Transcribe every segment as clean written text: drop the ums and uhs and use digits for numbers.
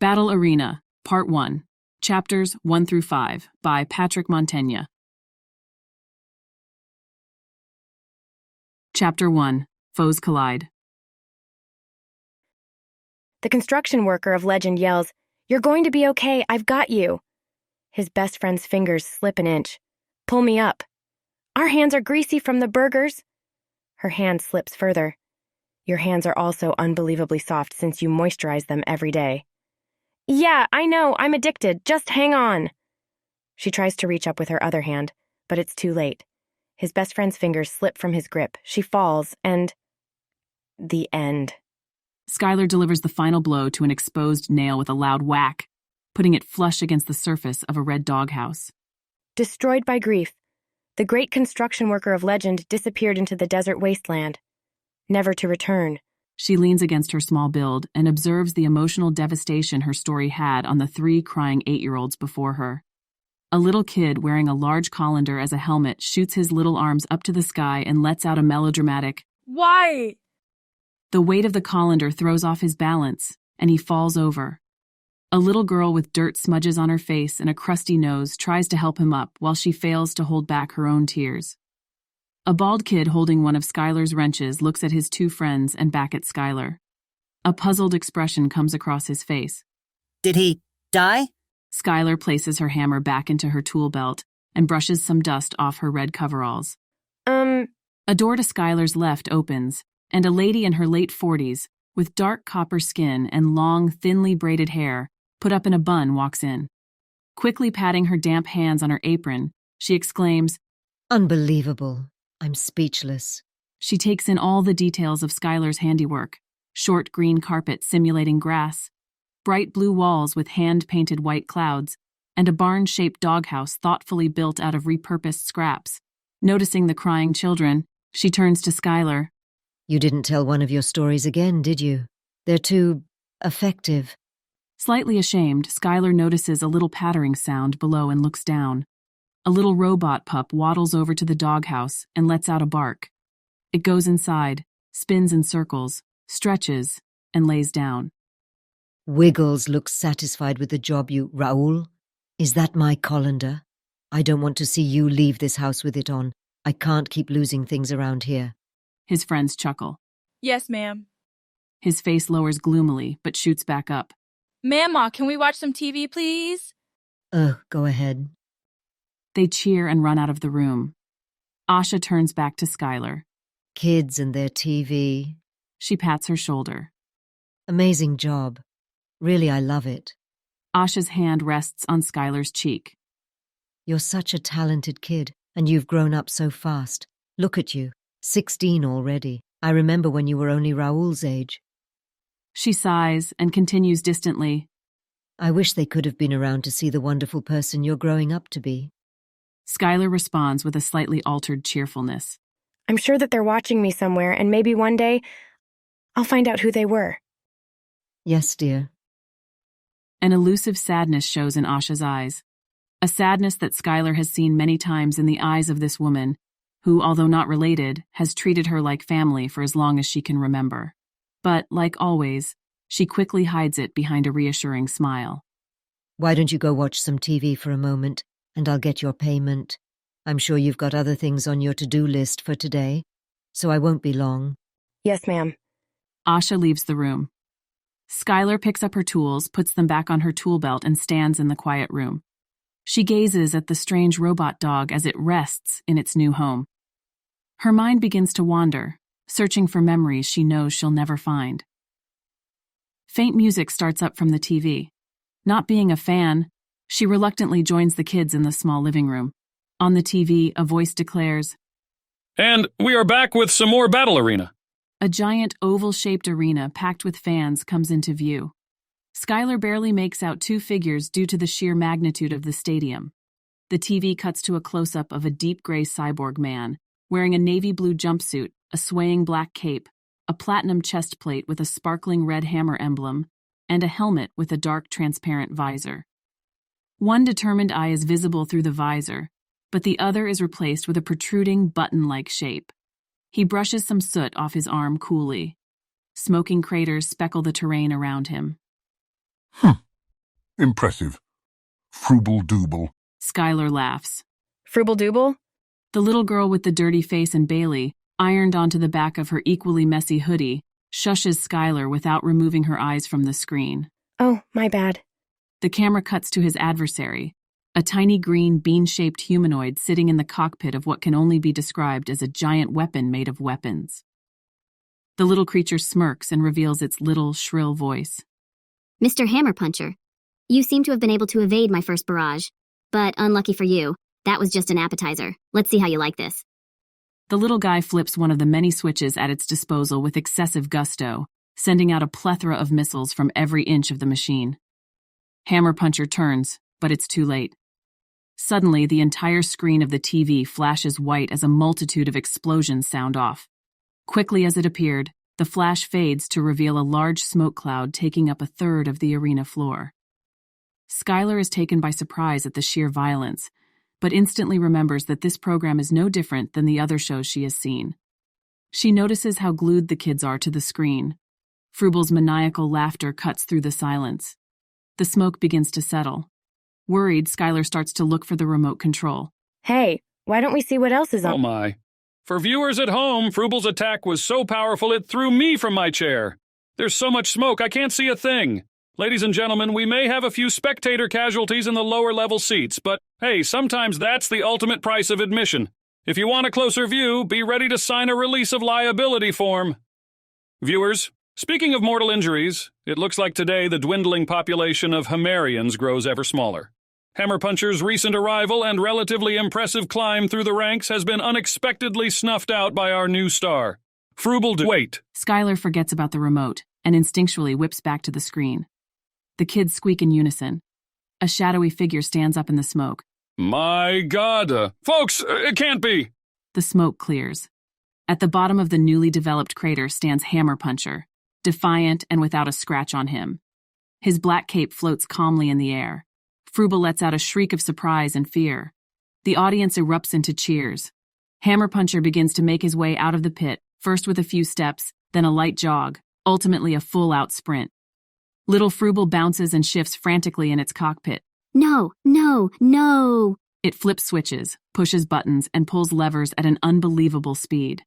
Battle Arena, Part 1, Chapters 1 through 5, by Patrick Montegna. Chapter 1, Foes Collide. The construction worker of legend yells, "You're going to be okay, I've got you." His best friend's fingers slip an inch. "Pull me up." "Our hands are greasy from the burgers." Her hand slips further. "Your hands are also unbelievably soft since you moisturize them every day." "Yeah, I know, I'm addicted, just hang on." She tries to reach up with her other hand, but it's too late. His best friend's fingers slip from his grip. She falls, and... the end. Skylar delivers the final blow to an exposed nail with a loud whack, putting it flush against the surface of a red doghouse. Destroyed by grief, the great construction worker of legend disappeared into the desert wasteland, never to return. She leans against her small build and observes the emotional devastation her story had on the 3 crying 8-year-olds before her. A little kid wearing a large colander as a helmet shoots his little arms up to the sky and lets out a melodramatic, "Why?" The weight of the colander throws off his balance, and he falls over. A little girl with dirt smudges on her face and a crusty nose tries to help him up while she fails to hold back her own tears. A bald kid holding one of Skylar's wrenches looks at his 2 friends and back at Skylar. A puzzled expression comes across his face. Did he die? Skylar places her hammer back into her tool belt and brushes some dust off her red coveralls. A door to Skylar's left opens, and a lady in her late 40s, with dark copper skin and long, thinly braided hair, put up in a bun, walks in. Quickly patting her damp hands on her apron, she exclaims, "Unbelievable. I'm speechless." She takes in all the details of Skylar's handiwork: short green carpet simulating grass, bright blue walls with hand-painted white clouds, and a barn-shaped doghouse thoughtfully built out of repurposed scraps. Noticing the crying children, she turns to Skylar. "You didn't tell one of your stories again, did you? They're too effective." Slightly ashamed, Skylar notices a little pattering sound below and looks down. A little robot pup waddles over to the doghouse and lets out a bark. It goes inside, spins in circles, stretches, and lays down. "Wiggles looks satisfied with the job you... Raoul? Is that my colander? I don't want to see you leave this house with it on. I can't keep losing things around here." His friends chuckle. "Yes, ma'am." His face lowers gloomily, but shoots back up. "Mama, can we watch some TV, please?" Go ahead." They cheer and run out of the room. Asha turns back to Skylar. "Kids and their TV. She pats her shoulder. Amazing job. Really, I love it." Asha's hand rests on Skylar's cheek. "You're such a talented kid, and you've grown up so fast. Look at you, 16 already. I remember when you were only Raoul's age." She sighs and continues distantly, "I wish they could have been around to see the wonderful person you're growing up to be." Skylar responds with a slightly altered cheerfulness. I'm sure that they're watching me somewhere, and maybe one day I'll find out who they were. "Yes, dear." An elusive sadness shows in Asha's eyes. A sadness that Skylar has seen many times in the eyes of this woman, who, although not related, has treated her like family for as long as she can remember. But, like always, she quickly hides it behind a reassuring smile. "Why don't you go watch some TV for a moment, and I'll get your payment. I'm sure you've got other things on your to-do list for today, so I won't be long." Yes, ma'am. Asha leaves the room. Skylar picks up her tools, puts them back on her tool belt, and stands in the quiet room. She gazes at the strange robot dog as it rests in its new home. Her mind begins to wander, searching for memories she knows she'll never find. Faint music starts up from the TV. Not being a fan, she reluctantly joins the kids in the small living room. On the TV, a voice declares, "And we are back with some more Battle Arena." A giant oval-shaped arena packed with fans comes into view. Skylar barely makes out 2 figures due to the sheer magnitude of the stadium. The TV cuts to a close-up of a deep gray cyborg man, wearing a navy blue jumpsuit, a swaying black cape, a platinum chest plate with a sparkling red hammer emblem, and a helmet with a dark transparent visor. One determined eye is visible through the visor, but the other is replaced with a protruding button-like shape. He brushes some soot off his arm coolly. Smoking craters speckle the terrain around him. Impressive. Frugal Dooble. Skylar laughs. Frugal Dooble? The little girl with the dirty face and Bailey, ironed onto the back of her equally messy hoodie, shushes Skylar without removing her eyes from the screen. Oh, my bad. The camera cuts to his adversary, a tiny green bean-shaped humanoid sitting in the cockpit of what can only be described as a giant weapon made of weapons. The little creature smirks and reveals its little, shrill voice. Mr. Hammer Puncher, you seem to have been able to evade my first barrage. But unlucky for you, that was just an appetizer. Let's see how you like this. The little guy flips one of the many switches at its disposal with excessive gusto, sending out a plethora of missiles from every inch of the machine. Hammer Puncher turns, but it's too late. Suddenly, the entire screen of the TV flashes white as a multitude of explosions sound off. Quickly as it appeared, the flash fades to reveal a large smoke cloud taking up a third of the arena floor. Skylar is taken by surprise at the sheer violence, but instantly remembers that this program is no different than the other shows she has seen. She notices how glued the kids are to the screen. Frugal's maniacal laughter cuts through the silence. The smoke begins to settle. Worried, Skylar starts to look for the remote control. Hey, why don't we see what else is on? Oh my. For viewers at home, Frugal's attack was so powerful it threw me from my chair. There's so much smoke I can't see a thing. Ladies and gentlemen, we may have a few spectator casualties in the lower level seats, but hey, sometimes that's the ultimate price of admission. If you want a closer view, be ready to sign a release of liability form. Viewers, speaking of mortal injuries, it looks like today the dwindling population of Hammerians grows ever smaller. Hammer Puncher's recent arrival and relatively impressive climb through the ranks has been unexpectedly snuffed out by our new star. Wait. Skylar forgets about the remote and instinctually whips back to the screen. The kids squeak in unison. A shadowy figure stands up in the smoke. My God. Folks, it can't be. The smoke clears. At the bottom of the newly developed crater stands Hammer Puncher, defiant and without a scratch on him. His black cape floats calmly in the air. Frugal lets out a shriek of surprise and fear. The audience erupts into cheers. Hammer Puncher begins to make his way out of the pit, first with a few steps, then a light jog, ultimately a full-out sprint. Little Frugal bounces and shifts frantically in its cockpit. No, no, no. It flips switches, pushes buttons, and pulls levers at an unbelievable speed.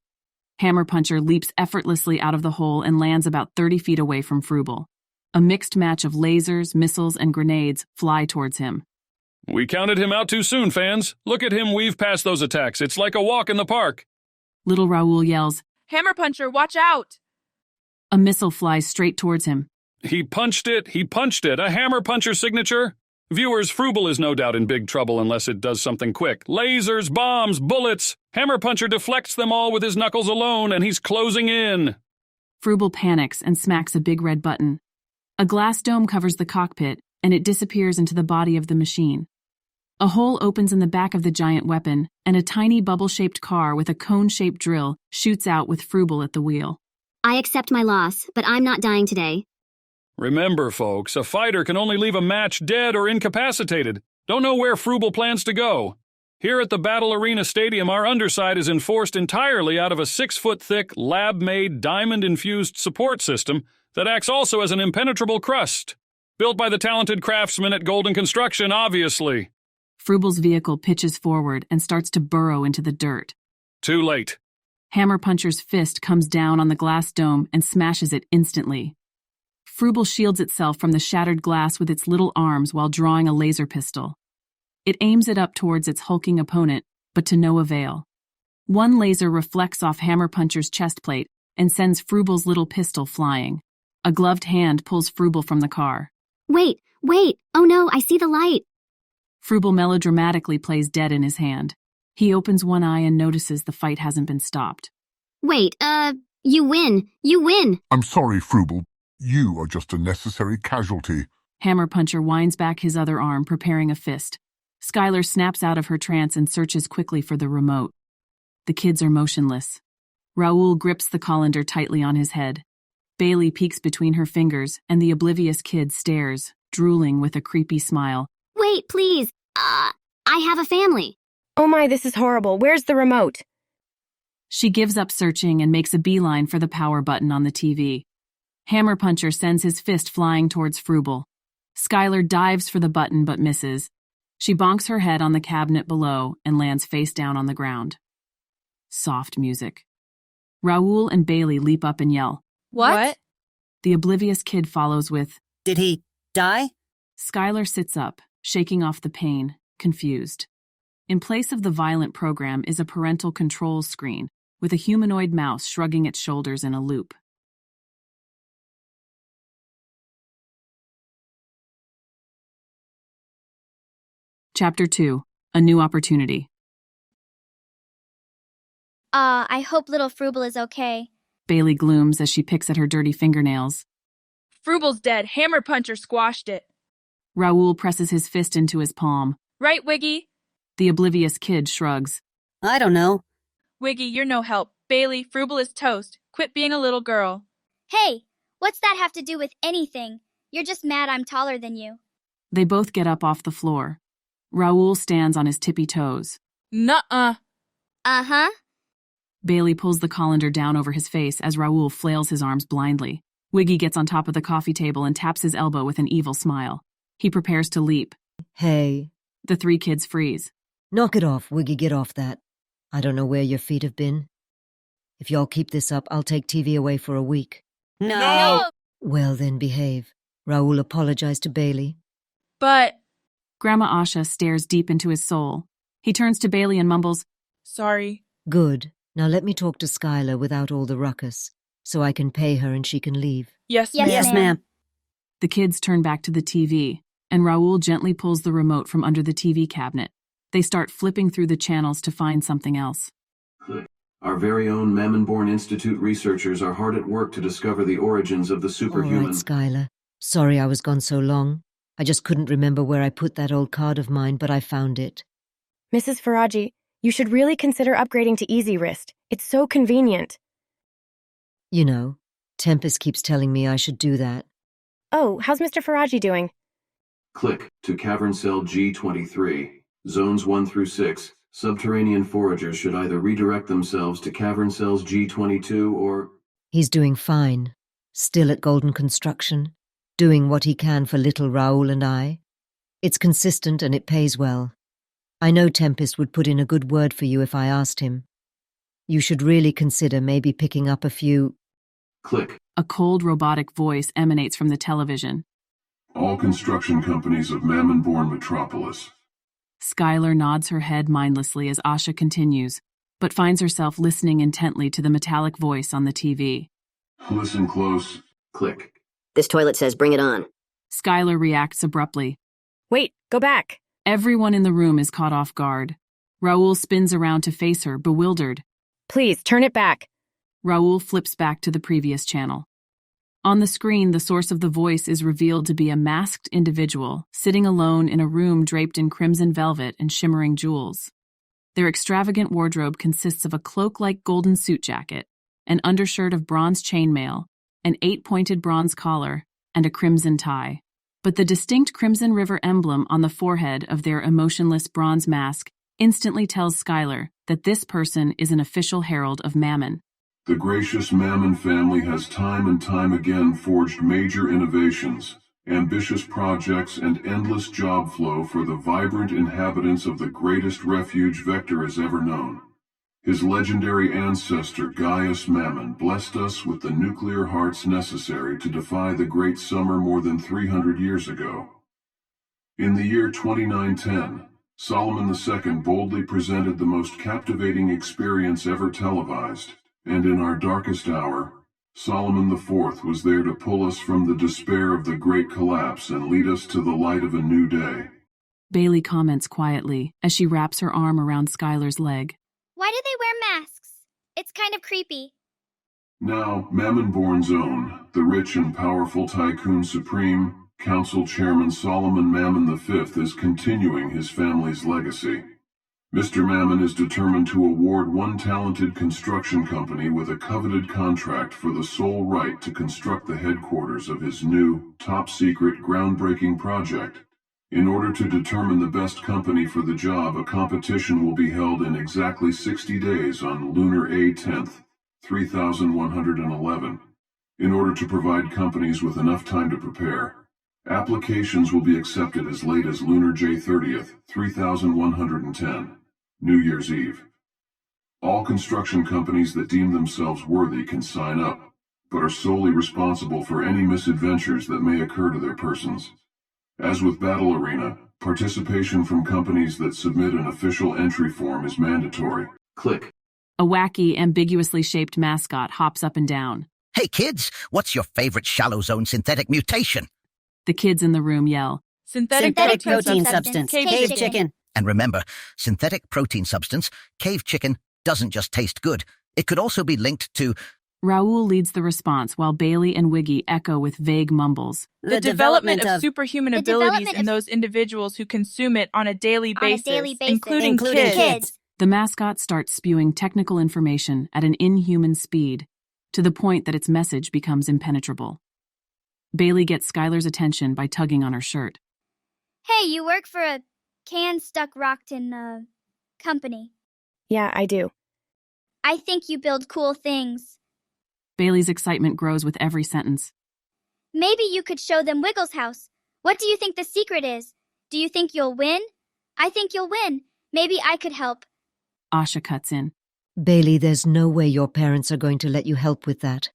Hammer Puncher leaps effortlessly out of the hole and lands about 30 feet away from Frugal. A mixed match of lasers, missiles, and grenades fly towards him. We counted him out too soon, fans. Look at him weave past those attacks. It's like a walk in the park. Little Raoul yells, Hammer Puncher, watch out! A missile flies straight towards him. He punched it. A Hammer Puncher signature. Viewers, Frugal is no doubt in big trouble unless it does something quick. Lasers, bombs, bullets. Hammer Puncher deflects them all with his knuckles alone, and he's closing in. Frugal panics and smacks a big red button. A glass dome covers the cockpit, and it disappears into the body of the machine. A hole opens in the back of the giant weapon, and a tiny bubble-shaped car with a cone-shaped drill shoots out with Frugal at the wheel. I accept my loss, but I'm not dying today. Remember, folks, a fighter can only leave a match dead or incapacitated. Don't know where Frugal plans to go. Here at the Battle Arena Stadium, our underside is enforced entirely out of a 6-foot-thick, lab-made, diamond-infused support system that acts also as an impenetrable crust. Built by the talented craftsmen at Golden Construction, obviously. Frugal's vehicle pitches forward and starts to burrow into the dirt. Too late. Hammer Puncher's fist comes down on the glass dome and smashes it instantly. Frugal shields itself from the shattered glass with its little arms while drawing a laser pistol. It aims it up towards its hulking opponent, but to no avail. One laser reflects off Hammer Puncher's chest plate and sends Frugal's little pistol flying. A gloved hand pulls Frugal from the car. Wait! Oh no, I see the light! Frugal melodramatically plays dead in his hand. He opens one eye and notices the fight hasn't been stopped. Wait, you win! I'm sorry, Frugal. You are just a necessary casualty. Hammer Puncher winds back his other arm, preparing a fist. Skylar snaps out of her trance and searches quickly for the remote. The kids are motionless. Raoul grips the colander tightly on his head. Bailey peeks between her fingers, and the oblivious kid stares, drooling with a creepy smile. Wait, please! I have a family! Oh my, this is horrible. Where's the remote? She gives up searching and makes a beeline for the power button on the TV. Hammer Puncher sends his fist flying towards Frugal. Skylar dives for the button but misses. She bonks her head on the cabinet below and lands face down on the ground. Soft music. Raoul and Bailey leap up and yell. What? The oblivious kid follows with, Did he die? Skylar sits up, shaking off the pain, confused. In place of the violent program is a parental control screen, with a humanoid mouse shrugging its shoulders in a loop. Chapter 2. A New Opportunity. I hope little Fruble is okay. Bailey glooms as she picks at her dirty fingernails. Fruble's dead. Hammer puncher squashed it. Raoul presses his fist into his palm. Right, Wiggy? The oblivious kid shrugs. I don't know. Wiggy, you're no help. Bailey, Fruble is toast. Quit being a little girl. Hey, what's that have to do with anything? You're just mad I'm taller than you. They both get up off the floor. Raoul stands on his tippy toes. Nuh-uh. Uh-huh. Bailey pulls the colander down over his face as Raoul flails his arms blindly. Wiggy gets on top of the coffee table and taps his elbow with an evil smile. He prepares to leap. Hey. The three kids freeze. Knock it off, Wiggy, get off that. I don't know where your feet have been. If y'all keep this up, I'll take TV away for a week. No! Well then, behave. Raoul apologized to Bailey. But... Grandma Asha stares deep into his soul. He turns to Bailey and mumbles, Sorry. Good. Now let me talk to Skylar without all the ruckus, so I can pay her and she can leave. Yes, Yes, ma'am. Yes, ma'am. The kids turn back to the TV, and Raoul gently pulls the remote from under the TV cabinet. They start flipping through the channels to find something else. Our very own Mammonbourne Institute researchers are hard at work to discover the origins of the All superhuman. right, Skylar. Sorry I was gone so long. I just couldn't remember where I put that old card of mine, but I found it. Mrs. Faraji, you should really consider upgrading to Easy Wrist. It's so convenient. You know, Tempest keeps telling me I should do that. Oh, how's Mr. Faraji doing? Click to Cavern Cell G23. Zones 1 through 6. Subterranean foragers should either redirect themselves to Cavern Cells G22 or... He's doing fine. Still at Golden Construction. Doing what he can for little Raoul and I. It's consistent and it pays well. I know Tempest would put in a good word for you if I asked him. You should really consider maybe picking up a few... Click. A cold robotic voice emanates from the television. All construction companies of Mammonbourne Metropolis. Skylar nods her head mindlessly as Asha continues, but finds herself listening intently to the metallic voice on the TV. Listen close. Click. This toilet says bring it on. Skylar reacts abruptly. Wait, go back. Everyone in the room is caught off guard. Raoul spins around to face her, bewildered. Please, turn it back. Raoul flips back to the previous channel. On the screen, the source of the voice is revealed to be a masked individual, sitting alone in a room draped in crimson velvet and shimmering jewels. Their extravagant wardrobe consists of a cloak-like golden suit jacket, an undershirt of bronze chainmail, an 8-pointed bronze collar, and a crimson tie. But the distinct Crimson River emblem on the forehead of their emotionless bronze mask instantly tells Skylar that this person is an official herald of Mammon. The gracious Mammon family has time and time again forged major innovations, ambitious projects, and endless job flow for the vibrant inhabitants of the greatest refuge Vector has ever known. His legendary ancestor Gaius Mammon blessed us with the nuclear hearts necessary to defy the Great Summer more than 300 years ago. In the year 2910, Solomon II boldly presented the most captivating experience ever televised, and in our darkest hour, Solomon IV was there to pull us from the despair of the Great Collapse and lead us to the light of a new day. Bailey comments quietly as she wraps her arm around Skylar's leg. Why do they wear masks? It's kind of creepy. Now, Mammonbourne's own, the rich and powerful Tycoon Supreme, Council Chairman Solomon Mammon V is continuing his family's legacy. Mr. Mammon is determined to award one talented construction company with a coveted contract for the sole right to construct the headquarters of his new, top-secret, groundbreaking project. In order to determine the best company for the job, a competition will be held in exactly 60 days on Lunar A 10th, 3111. In order to provide companies with enough time to prepare, Applications will be accepted as late as Lunar J30th, 3110, New Year's Eve. All construction companies that deem themselves worthy can sign up, but are solely responsible for any misadventures that may occur to their persons. As with Battle Arena, participation from companies that submit an official entry form is mandatory. Click. A wacky, ambiguously shaped mascot hops up and down. Hey kids, what's your favorite shallow zone synthetic mutation? The kids in the room yell. Synthetic protein substance. Cave chicken. And remember, synthetic protein substance, cave chicken, doesn't just taste good. It could also be linked to... Raoul leads the response while Bailey and Wiggy echo with vague mumbles. The development of superhuman abilities in those individuals who consume it on a daily basis, including kids. The mascot starts spewing technical information at an inhuman speed, to the point that its message becomes impenetrable. Bailey gets Skylar's attention by tugging on her shirt. Hey, you work for a can-stuck-rocked-in, company. Yeah, I do. I think you build cool things. Bailey's excitement grows with every sentence. Maybe you could show them Wiggles' house. What do you think the secret is? Do you think you'll win? I think you'll win. Maybe I could help. Asha cuts in. Bailey, there's no way your parents are going to let you help with that.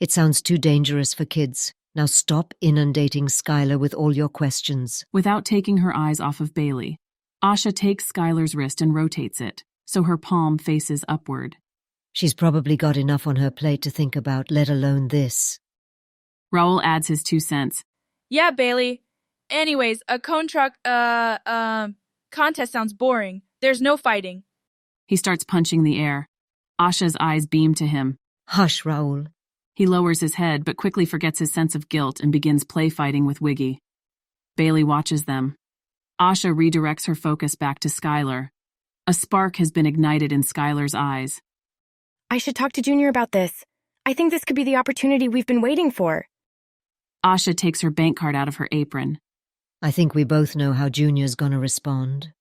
It sounds too dangerous for kids. Now stop inundating Skylar with all your questions. Without taking her eyes off of Bailey, Asha takes Skylar's wrist and rotates it, so her palm faces upward. She's probably got enough on her plate to think about, let alone this. Raoul adds his 2 cents. Yeah, Bailey. Anyways, a cone truck, contest sounds boring. There's no fighting. He starts punching the air. Asha's eyes beam to him. Hush, Raoul. He lowers his head but quickly forgets his sense of guilt and begins play fighting with Wiggy. Bailey watches them. Asha redirects her focus back to Skylar. A spark has been ignited in Skylar's eyes. I should talk to Junior about this. I think this could be the opportunity we've been waiting for. Asha takes her bank card out of her apron. I think we both know how Junior's gonna respond.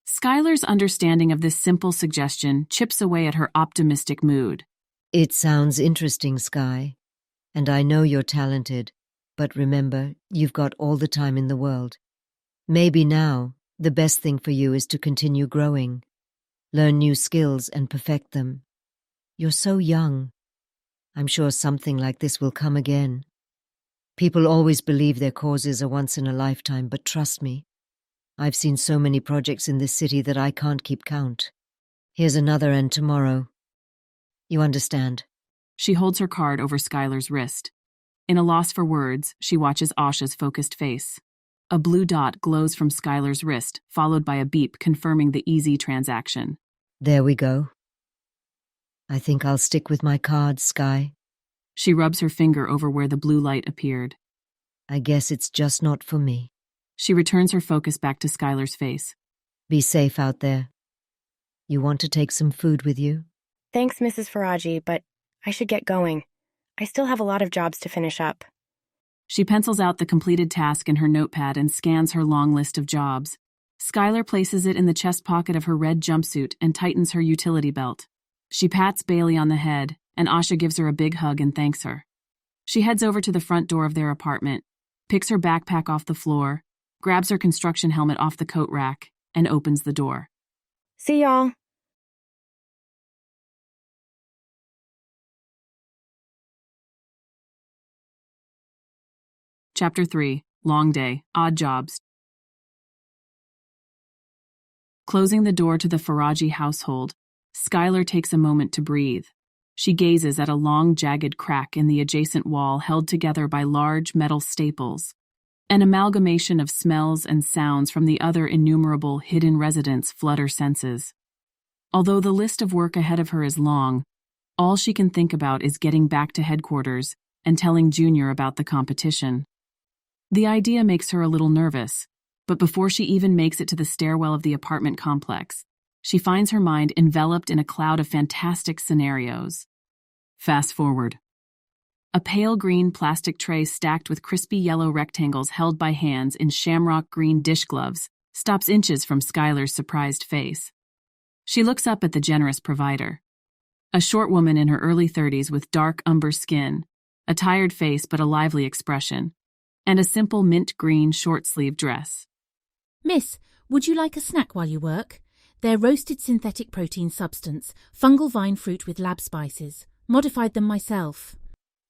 Skylar's understanding of this simple suggestion chips away at her optimistic mood. It sounds interesting, Sky. And I know you're talented, but remember, you've got all the time in the world. Maybe now, the best thing for you is to continue growing. Learn new skills and perfect them. You're so young. I'm sure something like this will come again. People always believe their causes are once in a lifetime, but trust me, I've seen so many projects in this city that I can't keep count. Here's another and tomorrow. You understand? She holds her card over Skylar's wrist. In a loss for words, she watches Asha's focused face. A blue dot glows from Skylar's wrist, followed by a beep confirming the easy transaction. There we go. I think I'll stick with my cards, Sky. She rubs her finger over where the blue light appeared. I guess it's just not for me. She returns her focus back to Skylar's face. Be safe out there. You want to take some food with you? Thanks, Mrs. Faraji, but I should get going. I still have a lot of jobs to finish up. She pencils out the completed task in her notepad and scans her long list of jobs. Skylar places it in the chest pocket of her red jumpsuit and tightens her utility belt. She pats Bailey on the head, and Asha gives her a big hug and thanks her. She heads over to the front door of their apartment, picks her backpack off the floor, grabs her construction helmet off the coat rack, and opens the door. See y'all. Chapter 3. Long Day. Odd Jobs. Closing the door to the Faraji household, Skylar takes a moment to breathe. She gazes at a long, jagged crack in the adjacent wall held together by large metal staples. An amalgamation of smells and sounds from the other innumerable hidden residents flood her senses. Although the list of work ahead of her is long, all she can think about is getting back to headquarters and telling Junior about the competition. The idea makes her a little nervous, but before she even makes it to the stairwell of the apartment complex, she finds her mind enveloped in a cloud of fantastic scenarios. Fast forward. A pale green plastic tray stacked with crispy yellow rectangles held by hands in shamrock green dish gloves stops inches from Skylar's surprised face. She looks up at the generous provider. A short woman in her early 30s with dark umber skin, a tired face but a lively expression. and a simple mint green short-sleeved dress. Miss, would you like a snack while you work? They're roasted synthetic protein substance, fungal vine fruit with lab spices. Modified them myself.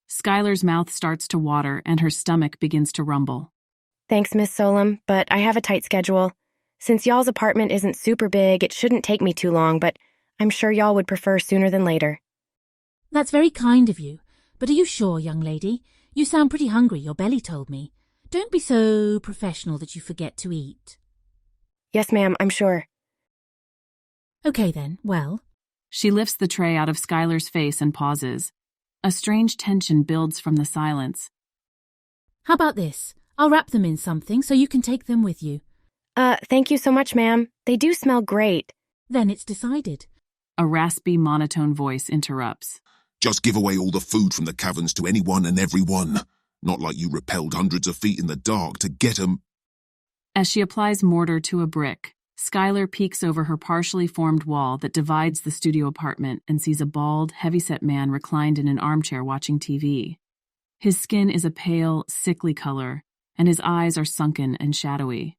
Skylar's mouth starts to water and her stomach begins to rumble. Thanks, Miss Solem, but I have a tight schedule. Since y'all's apartment isn't super big, it shouldn't take me too long, but I'm sure y'all would prefer sooner than later. That's very kind of you. But are you sure, young lady? You sound pretty hungry, your belly told me. Don't be so professional that you forget to eat. Yes, ma'am, I'm sure. Okay then, well. She lifts the tray out of Skylar's face and pauses. A strange tension builds from the silence. How about this? I'll wrap them in something so you can take them with you. Thank you so much, ma'am. They do smell great. Then it's decided. A raspy, monotone voice interrupts. Just give away all the food from the caverns to anyone and everyone. Not like you rappelled hundreds of feet in the dark to get 'em. As she applies mortar to a brick, Skylar peeks over her partially formed wall that divides the studio apartment and sees a bald, heavy-set man reclined in an armchair watching TV. His skin is a pale, sickly color, and his eyes are sunken and shadowy.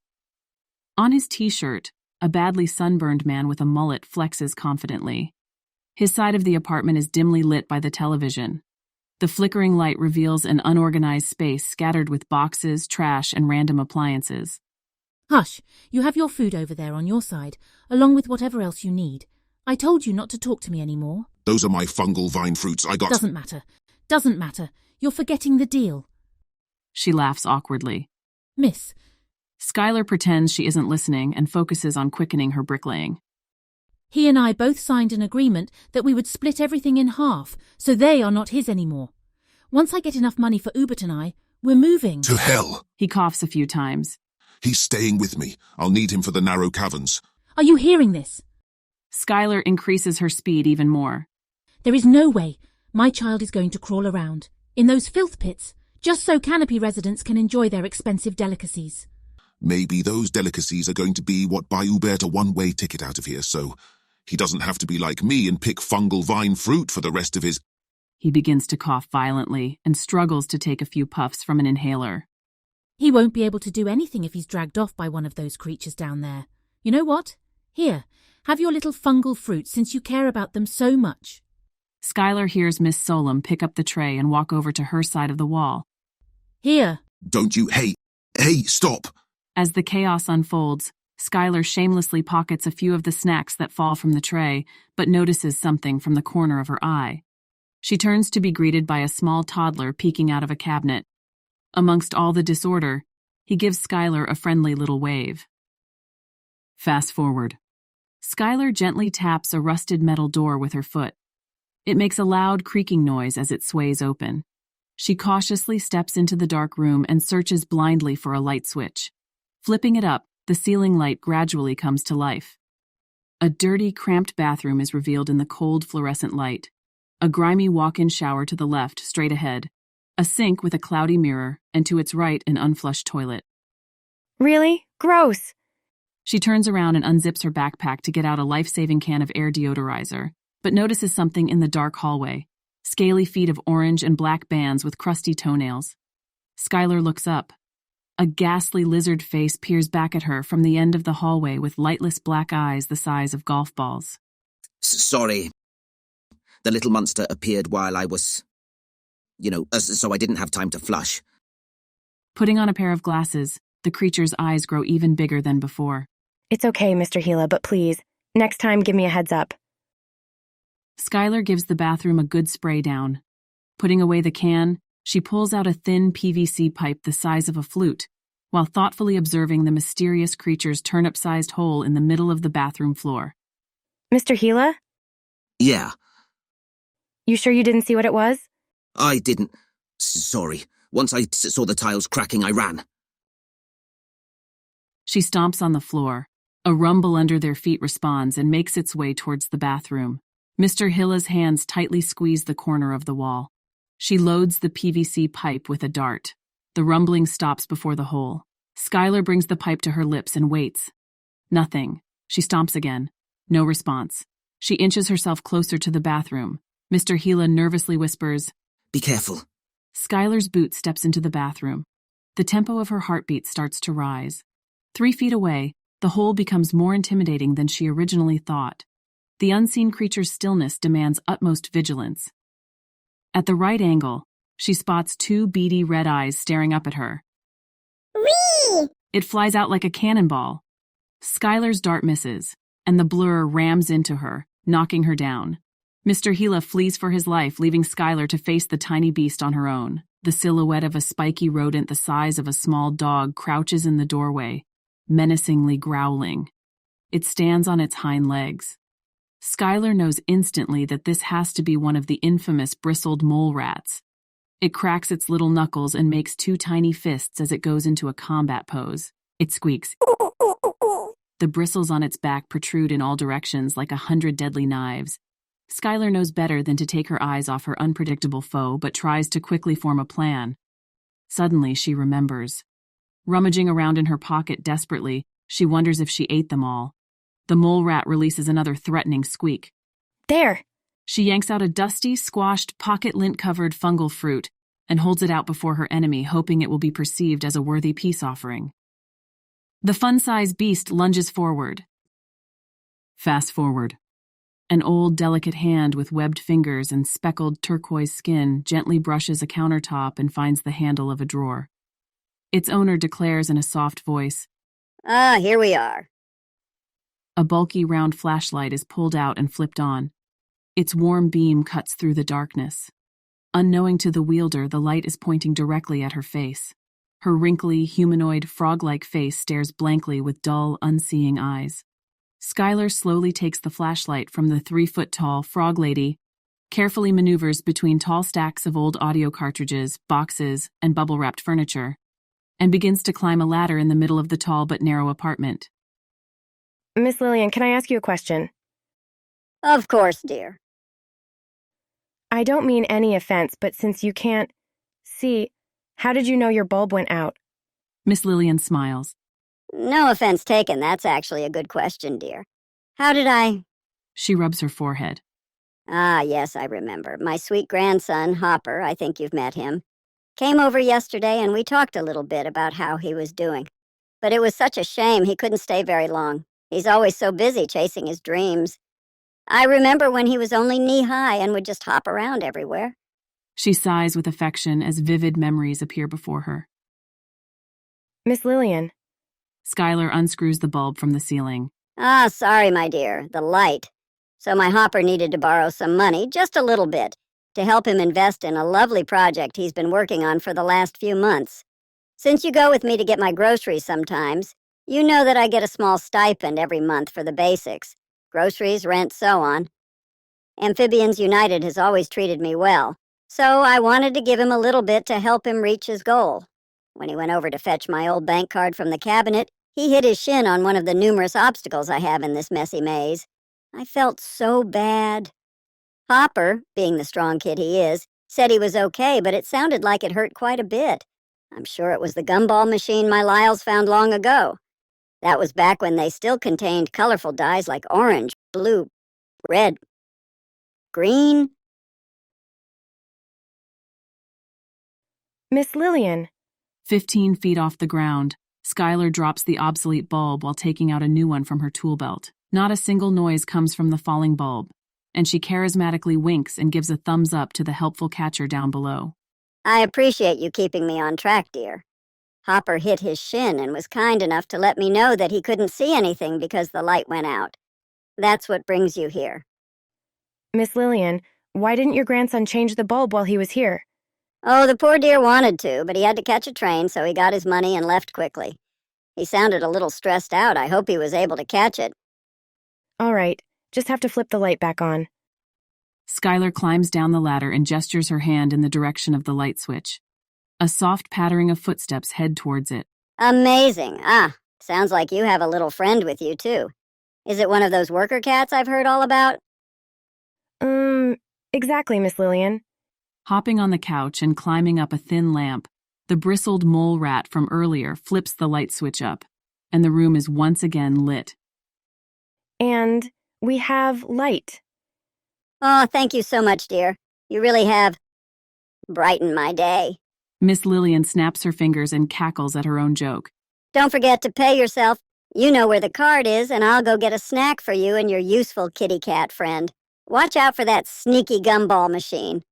On his t-shirt, a badly sunburned man with a mullet flexes confidently. His side of the apartment is dimly lit by the television. The flickering light reveals an unorganized space scattered with boxes, trash, and random appliances. Hush, you have your food over there on your side, along with whatever else you need. I told you not to talk to me anymore. Those are my fungal vine fruits I got. Doesn't matter. Doesn't matter. You're forgetting the deal. She laughs awkwardly. Miss. Skylar pretends she isn't listening and focuses on quickening her bricklaying. He and I both signed an agreement that we would split everything in half, so they are not his anymore. Once I get enough money for Ubert and I, we're moving. To hell. He coughs a few times. He's staying with me. I'll need him for the narrow caverns. Are you hearing this? Skylar increases her speed even more. There is no way my child is going to crawl around in those filth pits, just so Canopy residents can enjoy their expensive delicacies. Maybe those delicacies are going to be what buy Hubert a one-way ticket out of here, so he doesn't have to be like me and pick fungal vine fruit for the rest of his... He begins to cough violently and struggles to take a few puffs from an inhaler. He won't be able to do anything if he's dragged off by one of those creatures down there. You know what? Here, have your little fungal fruit since you care about them so much. Skylar hears Miss Solem pick up the tray and walk over to her side of the wall. Here. Don't you... Hey, stop! As the chaos unfolds, Skylar shamelessly pockets a few of the snacks that fall from the tray, but notices something from the corner of her eye. She turns to be greeted by a small toddler peeking out of a cabinet. Amongst all the disorder, he gives Skylar a friendly little wave. Fast forward. Skylar gently taps a rusted metal door with her foot. It makes a loud creaking noise as it sways open. She cautiously steps into the dark room and searches blindly for a light switch. Flipping it up, the ceiling light gradually comes to life. A dirty, cramped bathroom is revealed in the cold fluorescent light. A grimy walk-in shower to the left, straight ahead. A sink with a cloudy mirror, and to its right, an unflushed toilet. Really? Gross. She turns around and unzips her backpack to get out a life-saving can of air deodorizer, but notices something in the dark hallway. Scaly feet of orange and black bands with crusty toenails. Skylar looks up. A ghastly lizard face peers back at her from the end of the hallway with lightless black eyes the size of golf balls. Sorry. The little monster appeared while I was... so I didn't have time to flush. Putting on a pair of glasses, the creature's eyes grow even bigger than before. It's okay, Mr. Gila, but please, next time give me a heads up. Skylar gives the bathroom a good spray down. Putting away the can, she pulls out a thin PVC pipe the size of a flute, while thoughtfully observing the mysterious creature's turnip-sized hole in the middle of the bathroom floor. Mr. Gila? Yeah. You sure you didn't see what it was? I didn't. Sorry. Once I saw the tiles cracking, I ran. She stomps on the floor. A rumble under their feet responds and makes its way towards the bathroom. Mr. Hilla's hands tightly squeeze the corner of the wall. She loads the PVC pipe with a dart. The rumbling stops before the hole. Skylar brings the pipe to her lips and waits. Nothing. She stomps again. No response. She inches herself closer to the bathroom. Mr. Gila nervously whispers, "Be careful." Skylar's boot steps into the bathroom. The tempo of her heartbeat starts to rise. 3 feet away, the hole becomes more intimidating than she originally thought. The unseen creature's stillness demands utmost vigilance. At the right angle, she spots 2 beady red eyes staring up at her. Whee! It flies out like a cannonball. Skylar's dart misses, and the blur rams into her, knocking her down. Mr. Gila flees for his life, leaving Skylar to face the tiny beast on her own. The silhouette of a spiky rodent the size of a small dog crouches in the doorway, menacingly growling. It stands on its hind legs. Skylar knows instantly that this has to be one of the infamous bristled mole rats. It cracks its little knuckles and makes 2 tiny fists as it goes into a combat pose. It squeaks. The bristles on its back protrude in all directions like 100 deadly knives. Skylar knows better than to take her eyes off her unpredictable foe, but tries to quickly form a plan. Suddenly, she remembers. Rummaging around in her pocket desperately, she wonders if she ate them all. The mole rat releases another threatening squeak. There! She yanks out a dusty, squashed, pocket lint-covered fungal fruit and holds it out before her enemy, hoping it will be perceived as a worthy peace offering. The fun-sized beast lunges forward. Fast forward. An old, delicate hand with webbed fingers and speckled turquoise skin gently brushes a countertop and finds the handle of a drawer. Its owner declares in a soft voice, "Ah, here we are." A bulky, round flashlight is pulled out and flipped on. Its warm beam cuts through the darkness. Unknowing to the wielder, the light is pointing directly at her face. Her wrinkly, humanoid, frog-like face stares blankly with dull, unseeing eyes. Skylar slowly takes the flashlight from the 3-foot-tall frog lady, carefully maneuvers between tall stacks of old audio cartridges, boxes, and bubble-wrapped furniture, and begins to climb a ladder in the middle of the tall but narrow apartment. Miss Lillian, can I ask you a question? Of course, dear. I don't mean any offense, but since you can't see, how did you know your bulb went out? Miss Lillian smiles. No offense taken, that's actually a good question, dear. How did I... She rubs her forehead. Ah, yes, I remember. My sweet grandson, Hopper, I think you've met him, came over yesterday and we talked a little bit about how he was doing. But it was such a shame he couldn't stay very long. He's always so busy chasing his dreams. I remember when he was only knee-high and would just hop around everywhere. She sighs with affection as vivid memories appear before her. Miss Lillian. Skylar unscrews the bulb from the ceiling. Ah, sorry, my dear, the light. So my Hopper needed to borrow some money, just a little bit, to help him invest in a lovely project he's been working on for the last few months. Since you go with me to get my groceries sometimes, you know that I get a small stipend every month for the basics. Groceries, rent, so on. Amphibians United has always treated me well, so I wanted to give him a little bit to help him reach his goal. When he went over to fetch my old bank card from the cabinet, he hit his shin on one of the numerous obstacles I have in this messy maze. I felt so bad. Hopper, being the strong kid he is, said he was okay, but it sounded like it hurt quite a bit. I'm sure it was the gumball machine my Lyles found long ago. That was back when they still contained colorful dyes like orange, blue, red, green. Miss Lillian. 15 feet off the ground, Skylar drops the obsolete bulb while taking out a new one from her tool belt. Not a single noise comes from the falling bulb, and she charismatically winks and gives a thumbs up to the helpful catcher down below. I appreciate you keeping me on track, dear. Hopper hit his shin and was kind enough to let me know that he couldn't see anything because the light went out. That's what brings you here. Miss Lillian, why didn't your grandson change the bulb while he was here? Oh, the poor dear wanted to, but he had to catch a train, so he got his money and left quickly. He sounded a little stressed out. I hope he was able to catch it. All right, just have to flip the light back on. Skylar climbs down the ladder and gestures her hand in the direction of the light switch. A soft pattering of footsteps head towards it. Amazing. Ah, sounds like you have a little friend with you, too. Is it one of those worker cats I've heard all about? Exactly, Miss Lillian. Hopping on the couch and climbing up a thin lamp, the bristled mole rat from earlier flips the light switch up, and the room is once again lit. And we have light. Oh, thank you so much, dear. You really have brightened my day. Miss Lillian snaps her fingers and cackles at her own joke. Don't forget to pay yourself. You know where the card is, and I'll go get a snack for you and your useful kitty cat friend. Watch out for that sneaky gumball machine.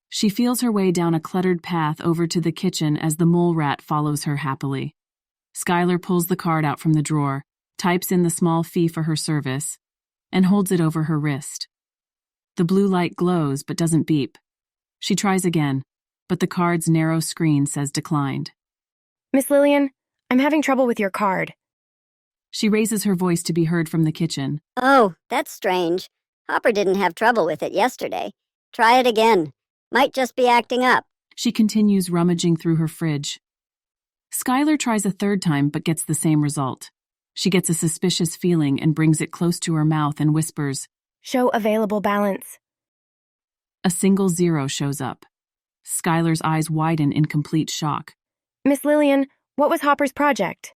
She feels her way down a cluttered path over to the kitchen as the mole rat follows her happily. Skylar pulls the card out from the drawer, types in the small fee for her service, and holds it over her wrist. The blue light glows but doesn't beep. She tries again, but the card's narrow screen says declined. Miss Lillian, I'm having trouble with your card. She raises her voice to be heard from the kitchen. Oh, that's strange. Hopper didn't have trouble with it yesterday. Try it again. Might just be acting up. She continues rummaging through her fridge. Skylar tries a third time but gets the same result. She gets a suspicious feeling and brings it close to her mouth and whispers, Show available balance. A single 0 shows up. Skylar's eyes widen in complete shock. Miss Lillian, what was Hopper's project?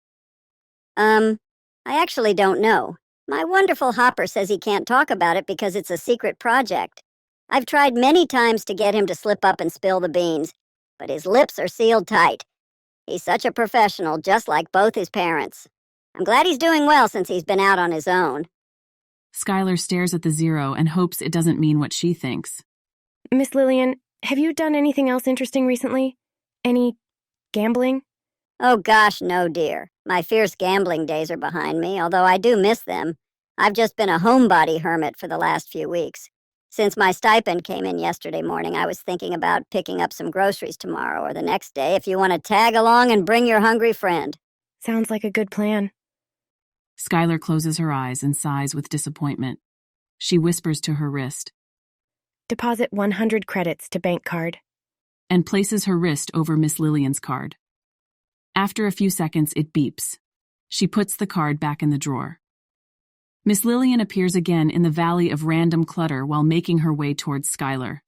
I actually don't know. My wonderful Hopper says he can't talk about it because it's a secret project. I've tried many times to get him to slip up and spill the beans, but his lips are sealed tight. He's such a professional, just like both his parents. I'm glad he's doing well since he's been out on his own. Skylar stares at the 0 and hopes it doesn't mean what she thinks. Miss Lillian, have you done anything else interesting recently? Any gambling? Oh gosh, no, dear. My fierce gambling days are behind me, although I do miss them. I've just been a homebody hermit for the last few weeks. Since my stipend came in yesterday morning, I was thinking about picking up some groceries tomorrow or the next day if you want to tag along and bring your hungry friend. Sounds like a good plan. Skylar closes her eyes and sighs with disappointment. She whispers to her wrist. Deposit 100 credits to bank card. And places her wrist over Miss Lillian's card. After a few seconds, it beeps. She puts the card back in the drawer. Miss Lillian appears again in the valley of random clutter while making her way towards Skylar.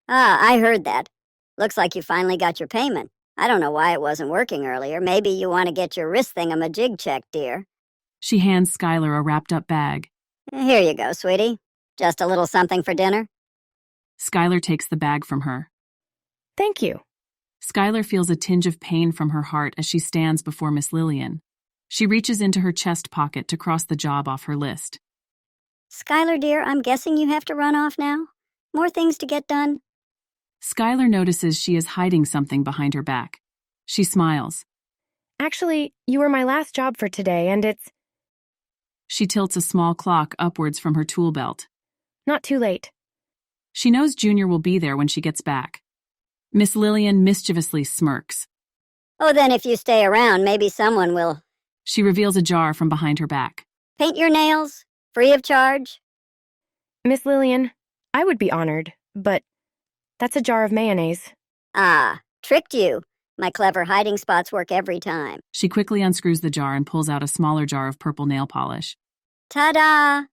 Ah, I heard that. Looks like you finally got your payment. I don't know why it wasn't working earlier. Maybe you want to get your wrist thingamajig checked, dear. She hands Skylar a wrapped-up bag. Here you go, sweetie. Just a little something for dinner. Skylar takes the bag from her. Thank you. Skylar feels a tinge of pain from her heart as she stands before Miss Lillian. She reaches into her chest pocket to cross the job off her list. Skylar, dear, I'm guessing you have to run off now? More things to get done? Skylar notices she is hiding something behind her back. She smiles. Actually, you were my last job for today, and it's... She tilts a small clock upwards from her tool belt. Not too late. She knows Junior will be there when she gets back. Miss Lillian mischievously smirks. Oh, then if you stay around, maybe someone will... She reveals a jar from behind her back. Paint your nails? Free of charge? Miss Lillian, I would be honored, but that's a jar of mayonnaise. Ah, tricked you. My clever hiding spots work every time. She quickly unscrews the jar and pulls out a smaller jar of purple nail polish. Ta-da!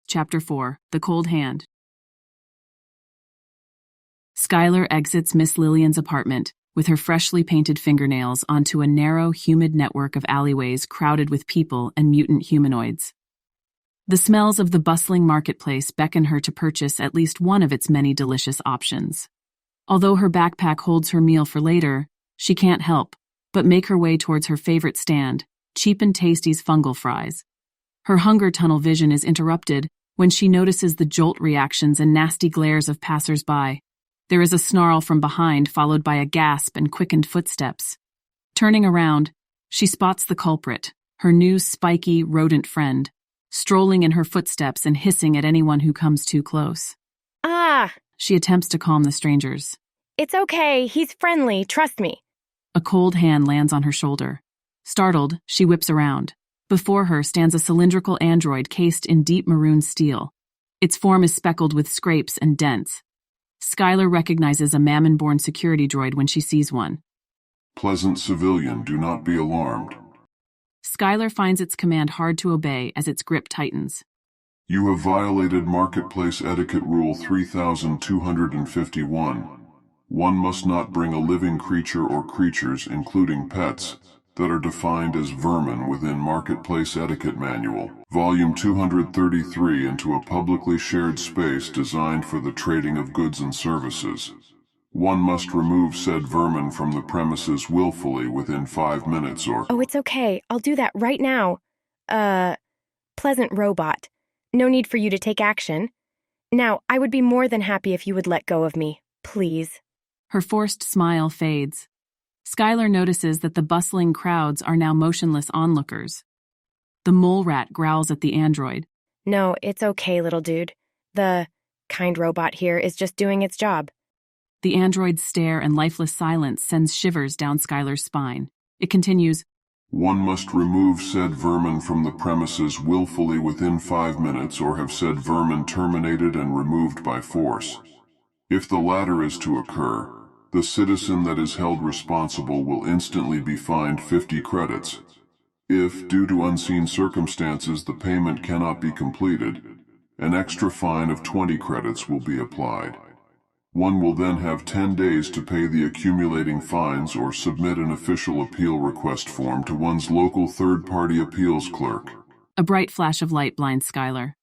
Chapter 4. The Cold Hand. Skylar exits Miss Lillian's apartment with her freshly painted fingernails onto a narrow, humid network of alleyways crowded with people and mutant humanoids. The smells of the bustling marketplace beckon her to purchase at least one of its many delicious options. Although her backpack holds her meal for later, she can't help but make her way towards her favorite stand, Cheap and Tasty's fungal fries. Her hunger tunnel vision is interrupted when she notices the jolt reactions and nasty glares of passers-by. There is a snarl from behind, followed by a gasp and quickened footsteps. Turning around, she spots the culprit, her new spiky, rodent friend, strolling in her footsteps and hissing at anyone who comes too close. Ah! She attempts to calm the strangers. It's okay, he's friendly, trust me. A cold hand lands on her shoulder. Startled, she whips around. Before her stands a cylindrical android cased in deep maroon steel. Its form is speckled with scrapes and dents. Skylar recognizes a Mammonbourne security droid when she sees one. Pleasant civilian, do not be alarmed. Skylar finds its command hard to obey as its grip tightens. You have violated Marketplace Etiquette Rule 3251. One must not bring a living creature or creatures, including pets, that are defined as vermin within Marketplace Etiquette Manual, Volume 233, into a publicly shared space designed for the trading of goods and services. One must remove said vermin from the premises willfully within 5 minutes or— Oh, it's okay. I'll do that right now. Pleasant robot. No need for you to take action. Now, I would be more than happy if you would let go of me, please. Her forced smile fades. Skylar notices that the bustling crowds are now motionless onlookers. The mole rat growls at the android. No, it's okay, little dude. The kind robot here is just doing its job. The android's stare and lifeless silence sends shivers down Skylar's spine. It continues, One must remove said vermin from the premises willfully within 5 minutes or have said vermin terminated and removed by force. If the latter is to occur, the citizen that is held responsible will instantly be fined 50 credits. If, due to unseen circumstances, the payment cannot be completed, an extra fine of 20 credits will be applied. One will then have 10 days to pay the accumulating fines or submit an official appeal request form to one's local third-party appeals clerk. A bright flash of light blinds Skylar.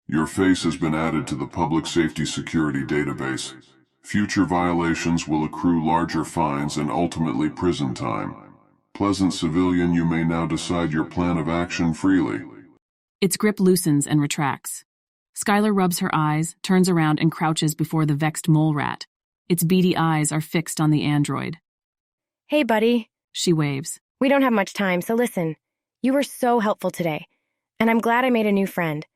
Your face has been added to the Public Safety Security Database. Future violations will accrue larger fines and ultimately prison time. Pleasant civilian, you may now decide your plan of action freely. Its grip loosens and retracts. Skylar rubs her eyes, turns around and crouches before the vexed mole rat. Its beady eyes are fixed on the android. Hey, buddy. She waves. We don't have much time, so listen. You were so helpful today, and I'm glad I made a new friend.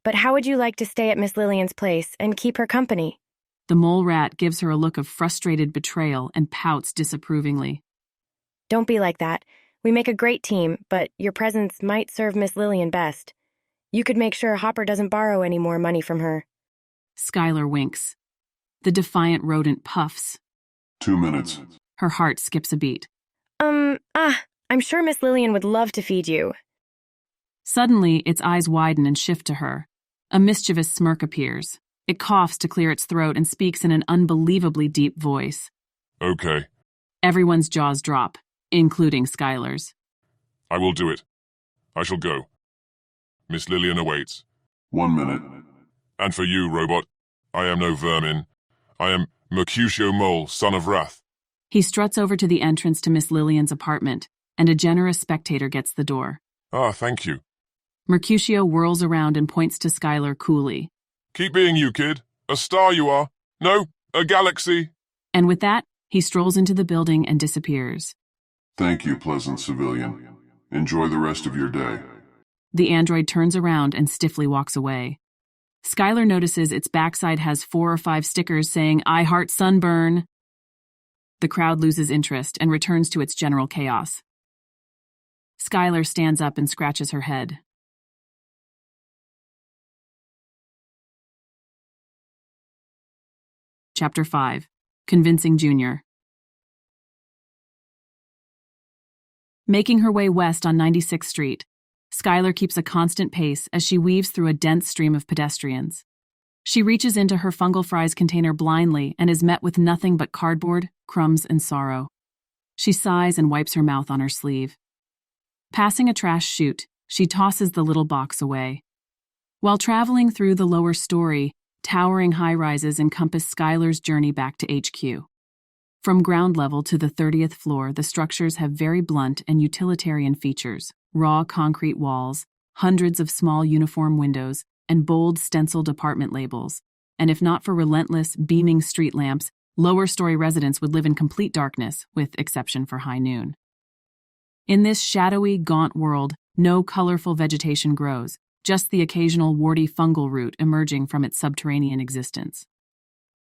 But how would you like to stay at Miss Lillian's place and keep her company? The mole rat gives her a look of frustrated betrayal and pouts disapprovingly. Don't be like that. We make a great team, but your presence might serve Miss Lillian best. You could make sure Hopper doesn't borrow any more money from her. Skylar winks. The defiant rodent puffs. 2 minutes. Her heart skips a beat. I'm sure Miss Lillian would love to feed you. Suddenly, its eyes widen and shift to her. A mischievous smirk appears. It coughs to clear its throat and speaks in an unbelievably deep voice. Okay. Everyone's jaws drop, including Skylar's. I will do it. I shall go. Miss Lillian awaits. 1 minute. And for you, robot, I am no vermin. I am Mercutio Mole, son of Wrath. He struts over to the entrance to Miss Lillian's apartment, and a generous spectator gets the door. Ah, thank you. Mercutio whirls around and points to Skylar coolly. Keep being you, kid. A star you are. No, a galaxy. And with that, he strolls into the building and disappears. Thank you, pleasant civilian. Enjoy the rest of your day. The android turns around and stiffly walks away. Skylar notices its backside has 4 or 5 stickers saying, I heart sunburn. The crowd loses interest and returns to its general chaos. Skylar stands up and scratches her head. Chapter 5. Convincing Junior. Making her way west on 96th Street, Skylar keeps a constant pace as she weaves through a dense stream of pedestrians. She reaches into her fungal fries container blindly and is met with nothing but cardboard, crumbs, and sorrow. She sighs and wipes her mouth on her sleeve. Passing a trash chute, she tosses the little box away. While traveling through the lower story, towering high-rises encompass Skylar's journey back to HQ. From ground level to the 30th floor, the structures have very blunt and utilitarian features: raw concrete walls, hundreds of small uniform windows, and bold stenciled apartment labels. And if not for relentless, beaming street lamps, lower-story residents would live in complete darkness, with exception for high noon. In this shadowy, gaunt world, no colorful vegetation grows, just the occasional warty fungal root emerging from its subterranean existence.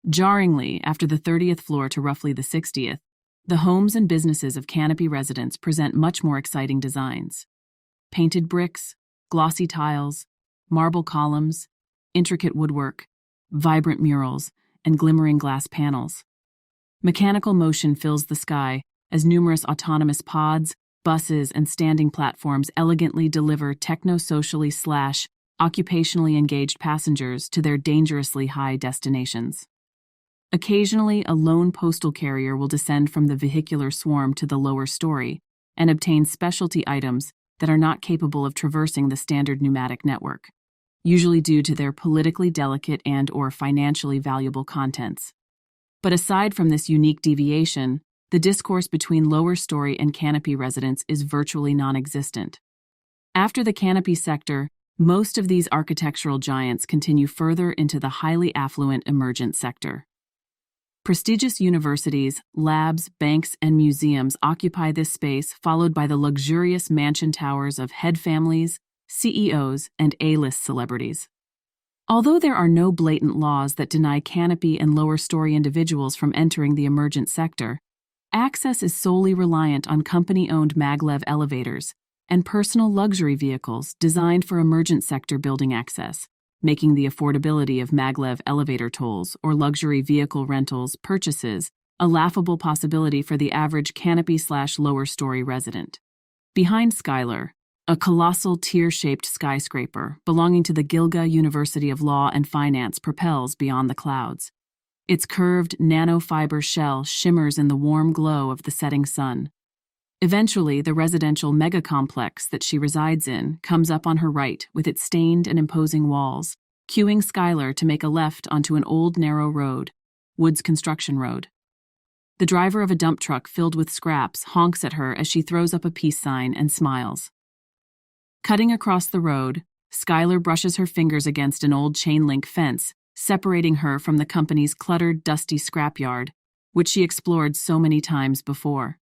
Jarringly, after the 30th floor to roughly the 60th, the homes and businesses of Canopy residents present much more exciting designs. Painted bricks, glossy tiles, marble columns, intricate woodwork, vibrant murals, and glimmering glass panels. Mechanical motion fills the sky as numerous autonomous pods, buses, and standing platforms elegantly deliver techno-socially / occupationally engaged passengers to their dangerously high destinations. Occasionally, a lone postal carrier will descend from the vehicular swarm to the lower story, and obtain specialty items that are not capable of traversing the standard pneumatic network, usually due to their politically delicate and/or financially valuable contents. But aside from this unique deviation, the discourse between lower story and canopy residents is virtually non-existent. After the canopy sector, most of these architectural giants continue further into the highly affluent emergent sector. Prestigious universities, labs, banks, and museums occupy this space, followed by the luxurious mansion towers of head families, CEOs, and A-list celebrities. Although there are no blatant laws that deny canopy and lower-story individuals from entering the emergent sector, access is solely reliant on company-owned maglev elevators and personal luxury vehicles designed for emergent sector building access, making the affordability of maglev elevator tolls or luxury vehicle rentals purchases a laughable possibility for the average canopy/lower-story resident. Behind Skylar, a colossal tear-shaped skyscraper belonging to the Gilga University of Law and Finance propels beyond the clouds. Its curved nanofiber shell shimmers in the warm glow of the setting sun. Eventually, the residential megacomplex that she resides in comes up on her right with its stained and imposing walls, cueing Skylar to make a left onto an old narrow road, Woods Construction Road. The driver of a dump truck filled with scraps honks at her as she throws up a peace sign and smiles. Cutting across the road, Skylar brushes her fingers against an old chain-link fence, separating her from the company's cluttered, dusty scrapyard, which she explored so many times before.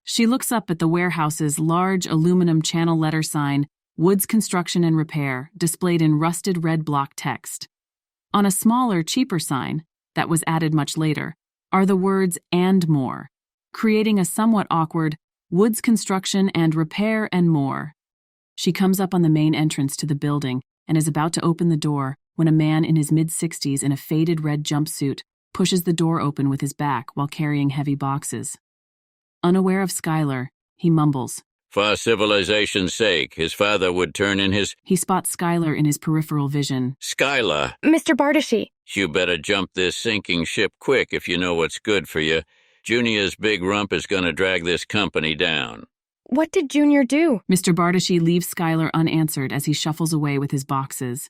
She looks up at the warehouse's large aluminum channel letter sign, Woods Construction and Repair, displayed in rusted red block text. On a smaller, cheaper sign, that was added much later, are the words "and more," creating a somewhat awkward Woods Construction and Repair and More. She comes up on the main entrance to the building and is about to open the door when a man in his mid-60s in a faded red jumpsuit pushes the door open with his back while carrying heavy boxes. Unaware of Skylar, he mumbles, "For civilization's sake, his father would turn in his—" He spots Skylar in his peripheral vision. "Skylar, Mr. Bardashi." "You better jump this sinking ship quick if you know what's good for you. Junior's big rump is going to drag this company down." What did Junior do? Mr. Bardashi leaves Skylar unanswered as he shuffles away with his boxes.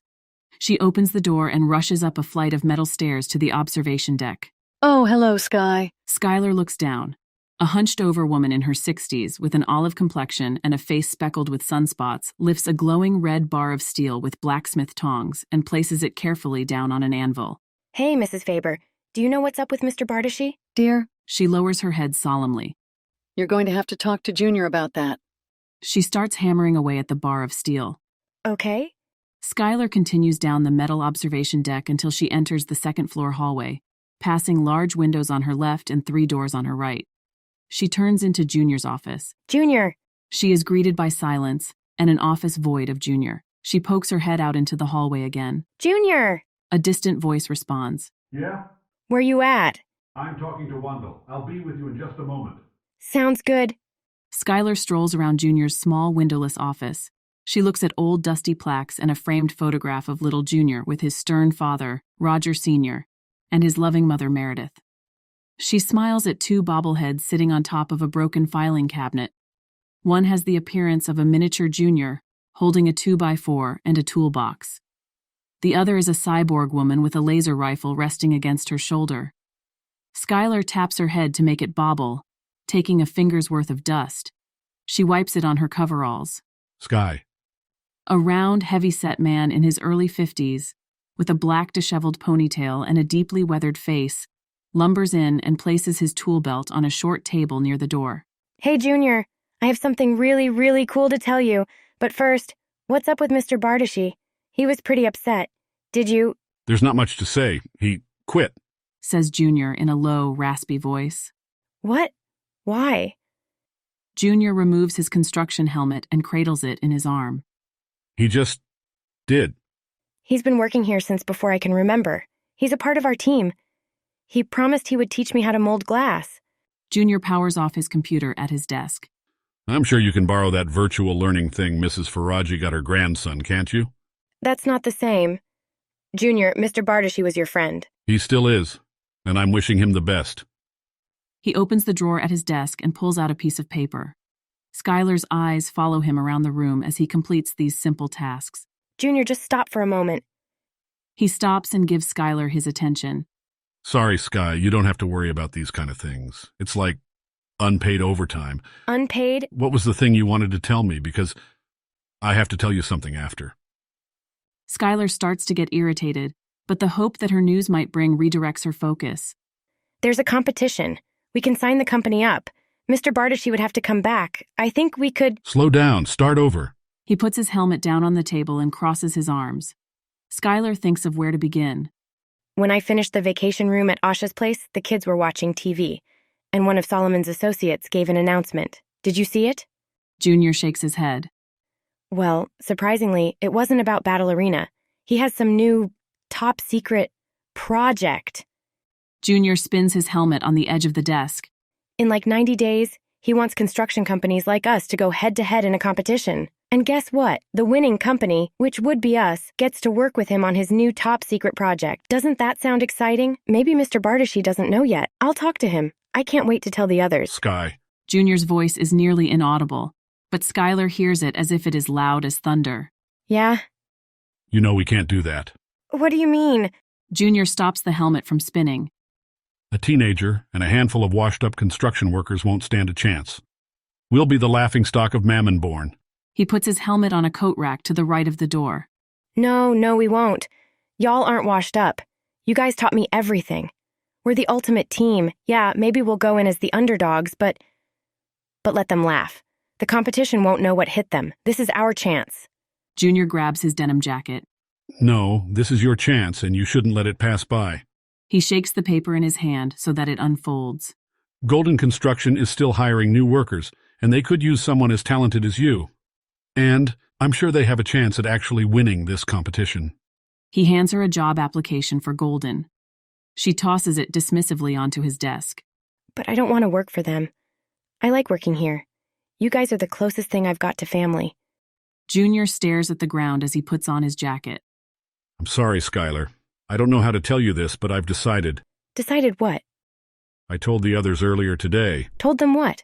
She opens the door and rushes up a flight of metal stairs to the observation deck. "Oh, hello, Sky." Skylar looks down. A hunched-over woman in her 60s with an olive complexion and a face speckled with sunspots lifts a glowing red bar of steel with blacksmith tongs and places it carefully down on an anvil. "Hey, Mrs. Faber, do you know what's up with Mr. Bardashi?" "Dear?" She lowers her head solemnly. "You're going to have to talk to Junior about that." She starts hammering away at the bar of steel. "Okay." Skylar continues down the metal observation deck until she enters the second-floor hallway, passing large windows on her left and 3 doors on her right. She turns into Junior's office. "Junior!" She is greeted by silence and an office void of Junior. She pokes her head out into the hallway again. "Junior!" A distant voice responds. "Yeah? "Where you at?" I'm talking to Wendell. I'll be with you in just a moment." "Sounds good." Skylar strolls around Junior's small windowless office. She looks at old dusty plaques and a framed photograph of little Junior with his stern father, Roger Sr., and his loving mother, Meredith. She smiles at 2 bobbleheads sitting on top of a broken filing cabinet. One has the appearance of a miniature Junior, holding a 2x4 and a toolbox. The other is a cyborg woman with a laser rifle resting against her shoulder. Skylar taps her head to make it bobble, taking a finger's worth of dust. She wipes it on her coveralls. "Sky." A round, heavy-set man in his early 50s, with a black disheveled ponytail and a deeply weathered face, lumbers in and places his tool belt on a short table near the door. "Hey, Junior, I have something really, really cool to tell you. But first, what's up with Mr. Bardashi? He was pretty upset. Did you—" "There's not much to say. He quit," says Junior in a low, raspy voice. "What? Why?" Junior removes his construction helmet and cradles it in his arm. "He just did." "He's been working here since before I can remember. He's a part of our team. He promised he would teach me how to mold glass." Junior powers off his computer at his desk. "I'm sure you can borrow that virtual learning thing Mrs. Faraji got her grandson, can't you?" "That's not the same. Junior, Mr. Bardashi was your friend." "He still is, and I'm wishing him the best." He opens the drawer at his desk and pulls out a piece of paper. Skylar's eyes follow him around the room as he completes these simple tasks. Junior, just stop for a moment. He stops and gives Skylar his attention. Sorry, Sky, you don't have to worry about these kind of things. It's like unpaid overtime. Unpaid? What was the thing you wanted to tell me? Because I have to tell you something after. Skylar starts to get irritated, but the hope that her news might bring redirects her focus. There's a competition. We can sign the company up. Mr. Bardashi would have to come back. I think we could— Slow down. Start over. He puts his helmet down on the table and crosses his arms. Skylar thinks of where to begin. When I finished the vacation room at Asha's place, the kids were watching TV, and one of Solomon's associates gave an announcement. Did you see it? Junior shakes his head. Well, surprisingly, it wasn't about Battle Arena. He has some new, top-secret project. Junior spins his helmet on the edge of the desk. In like 90 days, he wants construction companies like us to go head-to-head in a competition. And guess what? The winning company, which would be us, gets to work with him on his new top-secret project. Doesn't that sound exciting? Maybe Mr. Bardashi doesn't know yet. I'll talk to him. I can't wait to tell the others. Sky. Junior's voice is nearly inaudible, but Skylar hears it as if it is loud as thunder. Yeah? You know we can't do that. What do you mean? Junior stops the helmet from spinning. A teenager and a handful of washed-up construction workers won't stand a chance. We'll be the laughingstock of Mammonbourne. He puts his helmet on a coat rack to the right of the door. No, we won't. Y'all aren't washed up. You guys taught me everything. We're the ultimate team. Yeah, maybe we'll go in as the underdogs, but let them laugh. The competition won't know what hit them. This is our chance. Junior grabs his denim jacket. No, this is your chance, and you shouldn't let it pass by. He shakes the paper in his hand so that it unfolds. Golden Construction is still hiring new workers, and they could use someone as talented as you. And I'm sure they have a chance at actually winning this competition. He hands her a job application for Golden. She tosses it dismissively onto his desk. But I don't want to work for them. I like working here. You guys are the closest thing I've got to family. Junior stares at the ground as he puts on his jacket. I'm sorry, Skylar. I don't know how to tell you this, but I've decided. Decided what? I told the others earlier today. Told them what?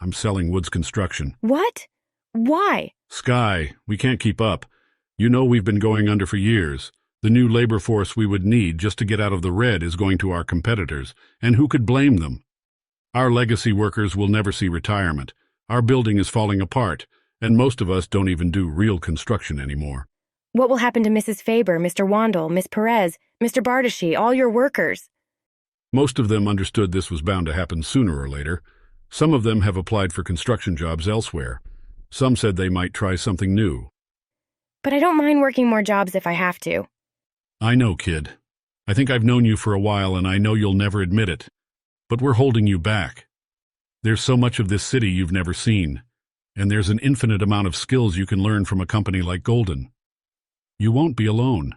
I'm selling Woods Construction. What? Why? Sky, we can't keep up. You know we've been going under for years. The new labor force we would need just to get out of the red is going to our competitors, and who could blame them? Our legacy workers will never see retirement. Our building is falling apart, and most of us don't even do real construction anymore. What will happen to Mrs. Faber, Mr. Wandel, Miss Perez, Mr. Bardashi, all your workers? Most of them understood this was bound to happen sooner or later. Some of them have applied for construction jobs elsewhere. Some said they might try something new. But I don't mind working more jobs if I have to. I know, kid. I think I've known you for a while, and I know you'll never admit it. But we're holding you back. There's so much of this city you've never seen, and there's an infinite amount of skills you can learn from a company like Golden. You won't be alone.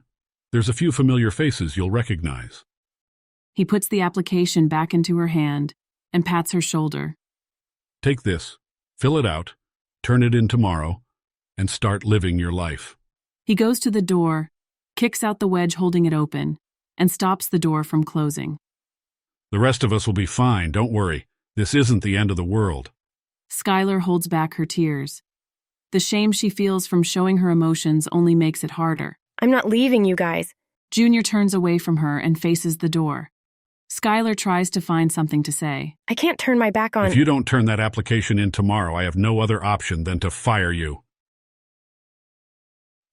There's a few familiar faces you'll recognize. He puts the application back into her hand and pats her shoulder. Take this, fill it out, turn it in tomorrow, and start living your life. He goes to the door, kicks out the wedge holding it open, and stops the door from closing. The rest of us will be fine, don't worry. This isn't the end of the world. Skylar holds back her tears. The shame she feels from showing her emotions only makes it harder. I'm not leaving you guys. Junior turns away from her and faces the door. Skylar tries to find something to say. I can't turn my back on— If you don't turn that application in tomorrow, I have no other option than to fire you.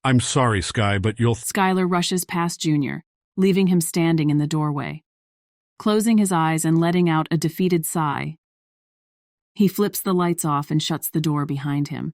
I'm sorry, Sky, but you'll— Skylar rushes past Junior, leaving him standing in the doorway. Closing his eyes and letting out a defeated sigh, he flips the lights off and shuts the door behind him.